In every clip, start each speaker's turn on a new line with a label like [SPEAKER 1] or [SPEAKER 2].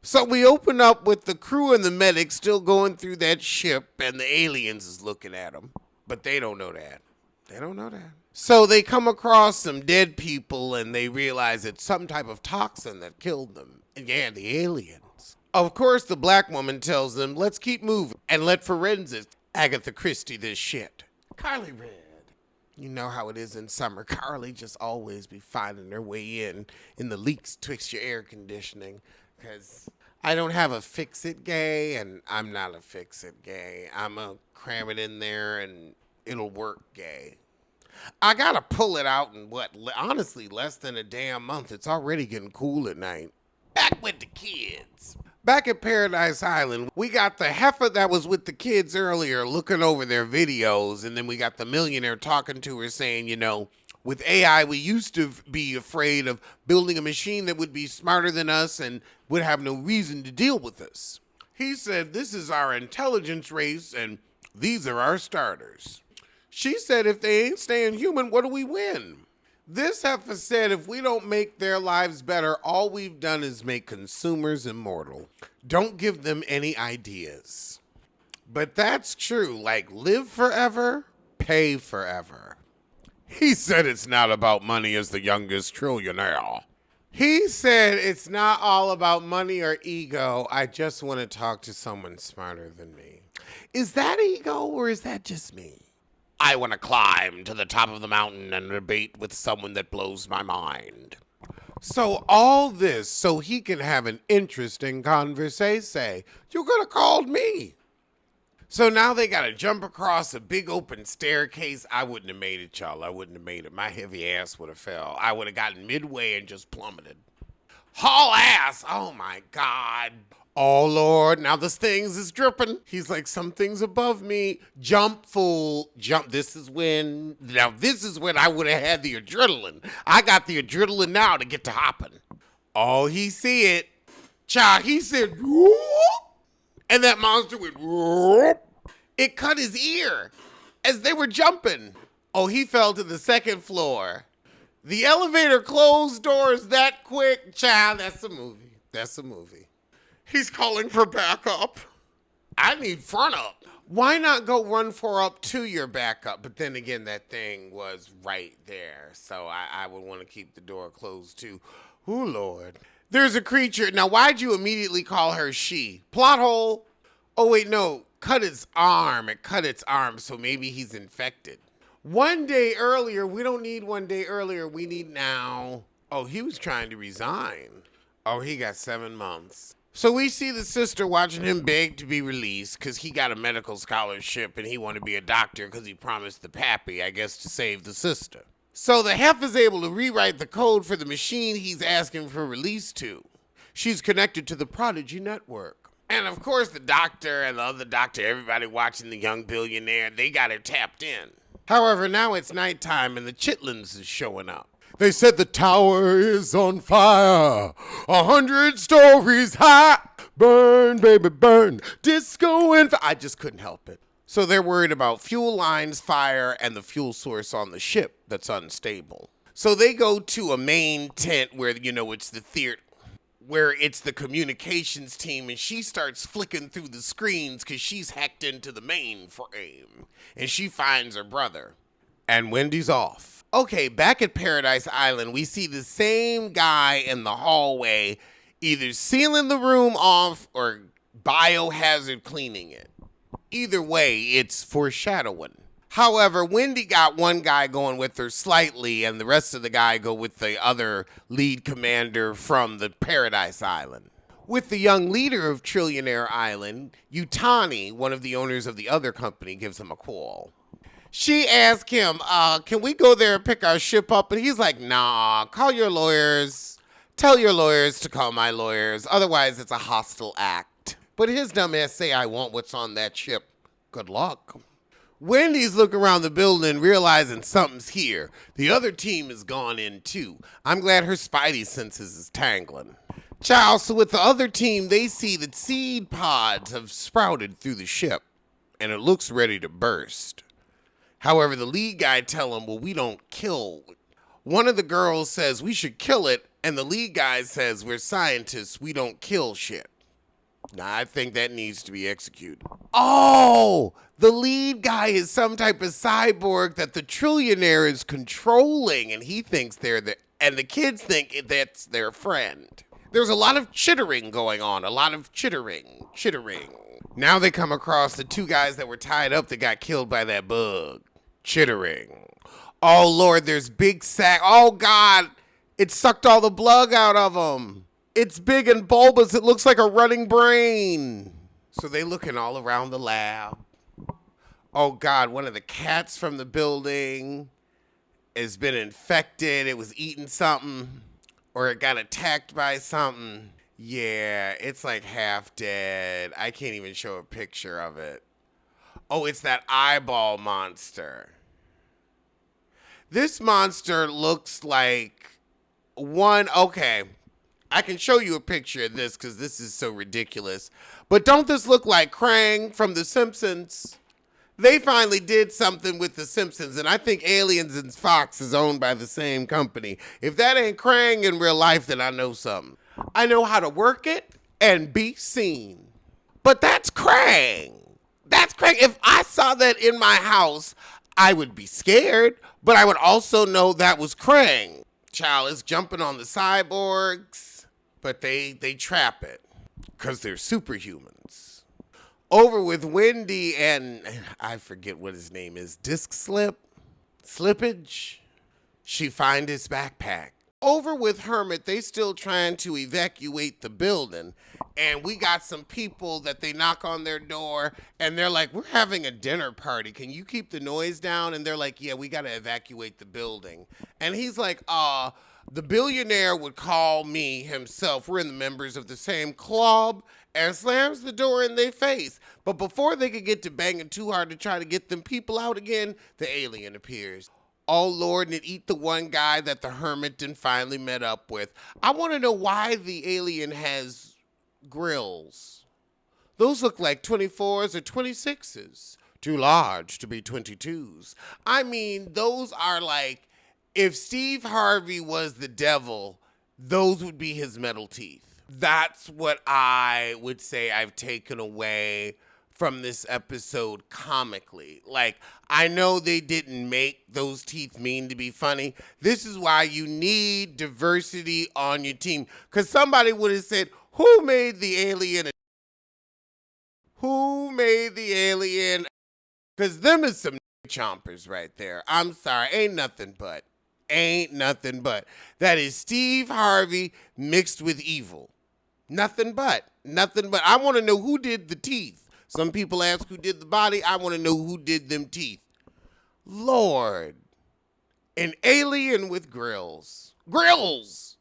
[SPEAKER 1] So we open up with the crew and the medics still going through that ship, and the aliens is looking at them. But they don't know that. They don't know that. So they come across some dead people, and they realize it's some type of toxin that killed them. And yeah, the aliens. Of course, the black woman tells them, let's keep moving and let forensics Agatha Christie this shit. Carly Red. You know how it is in summer. Carly just always be finding her way in the leaks twixt your air conditioning. Because I don't have a fix-it gay, and I'm not a fix-it gay. I'm a cram it in there, and it'll work gay. I got to pull it out in, honestly, less than a damn month. It's already getting cool at night. Back with the kids. Back at Paradise Island, we got the heifer that was with the kids earlier looking over their videos, and then we got the millionaire talking to her saying, you know, with AI, we used to be afraid of building a machine that would be smarter than us and would have no reason to deal with us. He said, this is our intelligence race, and these are our starters. She said, if they ain't staying human, what do we win? This heifer said if we don't make their lives better, all we've done is make consumers immortal. Don't give them any ideas. But that's true. Like, live forever, pay forever. He said it's not about money as the youngest trillionaire. He said it's not all about money or ego. I just want to talk to someone smarter than me. Is that ego or is that just me? I want to climb to the top of the mountain and debate with someone that blows my mind. So all this so he can have an interesting conversation. You could have called me. So now they got to jump across a big open staircase. I wouldn't have made it, y'all. I wouldn't have made it. My heavy ass would have fell. I would have gotten midway and just plummeted. Haul ass. Oh, my God. Oh, Lord. Now this things is dripping. He's like, some things above me. Jump, fool. Jump. This is when I would have had the adrenaline. I got the adrenaline now to get to hopping. Oh, he see it. Child, he said, whoop. And that monster went, whoop. It cut his ear as they were jumping. Oh, he fell to the second floor. The elevator closed doors that quick. Child, that's a movie. That's a movie. He's calling for backup. I need front up. Why not go run for up to your backup? But then again, that thing was right there. So I would want to keep the door closed too. Oh, Lord. There's a creature. Now, why'd you immediately call her she? Plot hole. Oh, wait, no. Cut its arm. It cut its arm, so maybe he's infected. 1 day earlier. We don't need 1 day earlier. We need now. Oh, he was trying to resign. Oh, he got 7 months. So we see the sister watching him beg to be released because he got a medical scholarship and he wanted to be a doctor because he promised the pappy, I guess, to save the sister. So the hef is able to rewrite the code for the machine he's asking for release to. She's connected to the Prodigy Network. And of course the doctor and the other doctor, everybody watching the young billionaire, they got her tapped in. However, now it's nighttime and the Chitlins is showing up. They said the tower is on fire, 100 stories high. Burn, baby, burn, disco and I just couldn't help it. So they're worried about fuel lines, fire, and the fuel source on the ship that's unstable. So they go to a main tent where, it's the theater, where it's the communications team, and she starts flicking through the screens because she's hacked into the mainframe. And she finds her brother. And Wendy's off. Okay, back at Paradise Island, we see the same guy in the hallway either sealing the room off or biohazard cleaning it. Either way, it's foreshadowing. However, Wendy got one guy going with her slightly, and the rest of the guy go with the other lead commander from the Paradise Island. With the young leader of Trillionaire Island, Utani, one of the owners of the other company, gives him a call. She asked him, can we go there and pick our ship up? And he's like, nah, call your lawyers. Tell your lawyers to call my lawyers. Otherwise, it's a hostile act. But his dumb ass say, I want what's on that ship. Good luck. Wendy's looking around the building, realizing something's here. The other team has gone in too. I'm glad her spidey senses is tangling. Child, so with the other team, they see that seed pods have sprouted through the ship. And it looks ready to burst. However, the lead guy tell him, well, we don't kill. One of the girls says we should kill it, and the lead guy says we're scientists, we don't kill shit. Nah, I think that needs to be executed. Oh, the lead guy is some type of cyborg that the trillionaire is controlling, and he thinks and the kids think that's their friend. There's a lot of chittering going on, a lot of chittering. Now they come across the two guys that were tied up that got killed by that bug. Chittering. Oh, Lord, there's big sack. Oh, God, it sucked all the blood out of them. It's big and bulbous. It looks like a running brain. So they looking all around the lab. Oh, God, one of the cats from the building has been infected. It was eating something, or it got attacked by something. Yeah, it's like half dead. I can't even show a picture of it. Oh, it's that eyeball monster. This monster looks like okay, I can show you a picture of this because this is so ridiculous. But don't this look like Krang from The Simpsons? They finally did something with The Simpsons, and I think Aliens and Fox is owned by the same company. If that ain't Krang in real life, then I know something. I know how to work it and be seen. But that's Krang. That's Krang. If I saw that in my house, I would be scared, but I would also know that was Krang. Child is jumping on the cyborgs, but they trap it because they're superhumans. Over with Wendy and I forget what his name is, Slippage. She find his backpack. Over with Hermit, they still trying to evacuate the building. And we got some people that they knock on their door and they're like, we're having a dinner party. Can you keep the noise down? And they're like, yeah, we got to evacuate the building. And he's like, the billionaire would call me himself. We're in the members of the same club, and slams the door in their face. But before they could get to banging too hard to try to get them people out again, the alien appears. Oh, Lord, and it eat the one guy that the hermit done finally met up with. I want to know why the alien has grills. Those look like 24s or 26s. Too large to be 22s. I mean, those are like, if Steve Harvey was the devil, those would be his metal teeth. That's what I would say I've taken away from this episode comically. Like, I know they didn't make those teeth mean to be funny. This is why you need diversity on your team. Because somebody would have said, who made the alien? Who made the alien? Because them is some chompers right there. I'm sorry. Ain't nothing but. That is Steve Harvey mixed with evil. Nothing but. I want to know who did the teeth. Some people ask who did the body. I want to know who did them teeth. Lord. An alien with grills. Grills!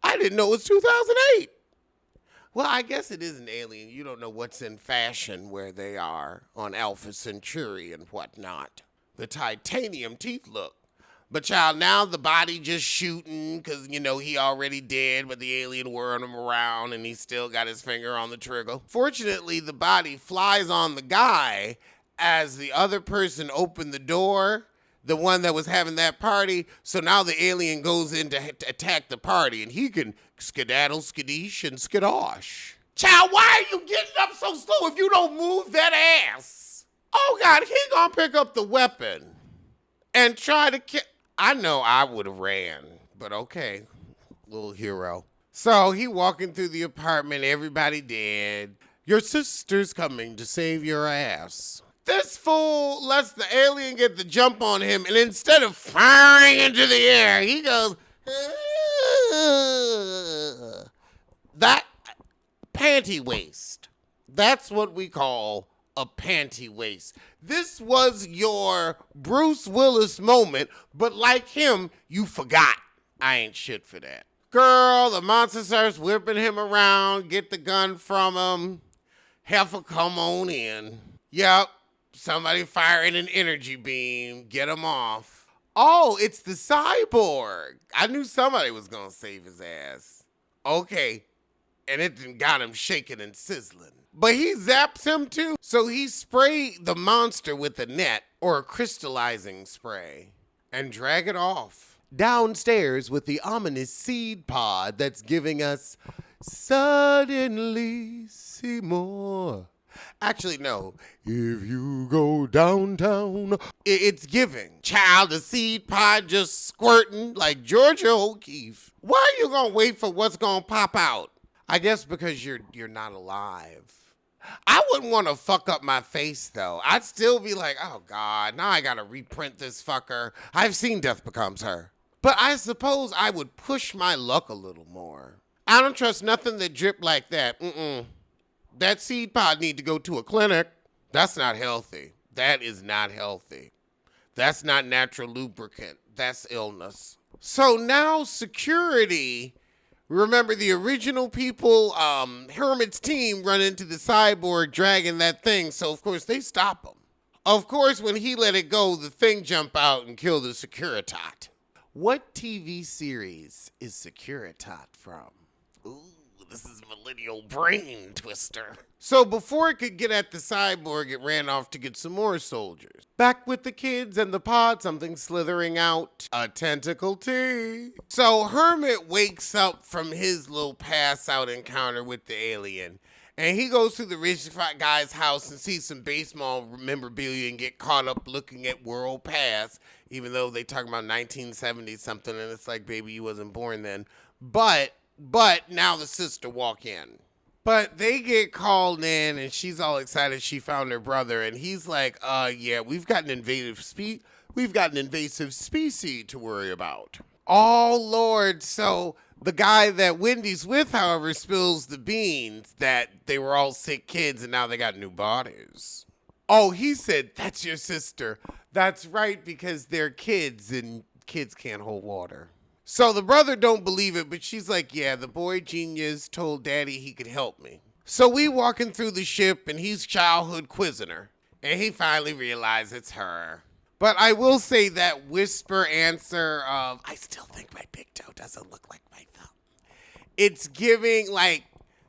[SPEAKER 1] I didn't know it was 2008. Well, I guess it is an alien. You don't know what's in fashion where they are on Alpha Centauri and whatnot. The titanium teeth look. But child, now the body just shooting because, he already dead, but the alien whirling him around and he still got his finger on the trigger. Fortunately, the body flies on the guy as the other person opened the door, the one that was having that party. So now the alien goes in to attack the party and he can skedaddle, skadoosh, and skadosh. Child, why are you getting up so slow if you don't move that ass? Oh, God, he gonna pick up the weapon and try to kill. I know I would have ran, but okay, little hero. So he walking through the apartment, everybody dead. Your sister's coming to save your ass. This fool lets the alien get the jump on him, and instead of firing into the air, he goes, that panty waist. That's what we call a panty waist. This was your Bruce Willis moment, but like him, you forgot. I ain't shit for that. Girl, the monster starts whipping him around, get the gun from him. Heifer, come on in. Yep, somebody firing an energy beam, get him off. Oh, it's the cyborg. I knew somebody was gonna save his ass. Okay, and it done got him shaking and sizzling. But he zaps him too. So he sprayed the monster with a net or a crystallizing spray and drag it off. Downstairs with the ominous seed pod that's giving us Suddenly see more. Actually, no. If you go downtown, it's giving. Child, the seed pod just squirting like Georgia O'Keeffe. Why are you gonna wait for what's gonna pop out? I guess because you're not alive. I wouldn't want to fuck up my face though. I'd still be like, oh God, now I gotta reprint this fucker. I've seen Death Becomes Her. But I suppose I would push my luck a little more. I don't trust nothing that drip like that. That seed pod need to go to a clinic. That's not healthy. That is not healthy. That's not natural lubricant. That's illness. So now security, remember the original people, Hermit's team run into the cyborg dragging that thing. So of course they stop him. Of course, when he let it go, the thing jump out and kill the Securitat. What TV series is Securitat from? Ooh, this is millennial brain twister. So before it could get at the cyborg, it ran off to get some more soldiers. Back with the kids and the pod, something slithering out. A tentacle T. So Hermit wakes up from his little pass out encounter with the alien. And he goes to the rich guy's house and sees some baseball memorabilia and get caught up looking at world past, even though they talk about 1970 something, and it's like, baby, you wasn't born then. But now the sister walk in. But they get called in, and she's all excited she found her brother, and he's like, yeah, we've got an invasive species to worry about. Oh, Lord, so the guy that Wendy's with, however, spills the beans that they were all sick kids and now they got new bodies. Oh, he said, that's your sister. That's right, because they're kids and kids can't hold water. So the brother don't believe it, but she's like, yeah, the boy genius told daddy he could help me. So we walking through the ship and he's childhood quizzing her. And he finally realized it's her. But I will say that whisper answer of, I still think my big toe doesn't look like my thumb. It's giving, like,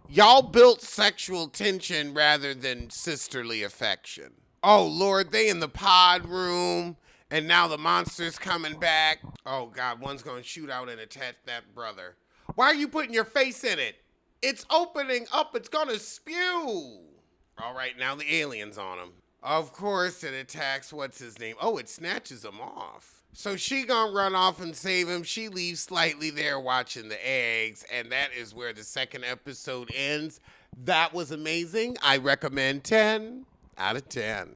[SPEAKER 1] y'all built sexual tension rather than sisterly affection. Oh, Lord, they in the pod room, and now the monster's coming back. Oh, God, one's going to shoot out and attack that brother. Why are you putting your face in it? It's opening up. It's going to spew. All right, now the alien's on him. Of course, it attacks, what's his name? Oh, it snatches him off. So she gonna run off and save him. She leaves Slightly there watching the eggs, and that is where the second episode ends. That was amazing. I recommend 10 out of 10.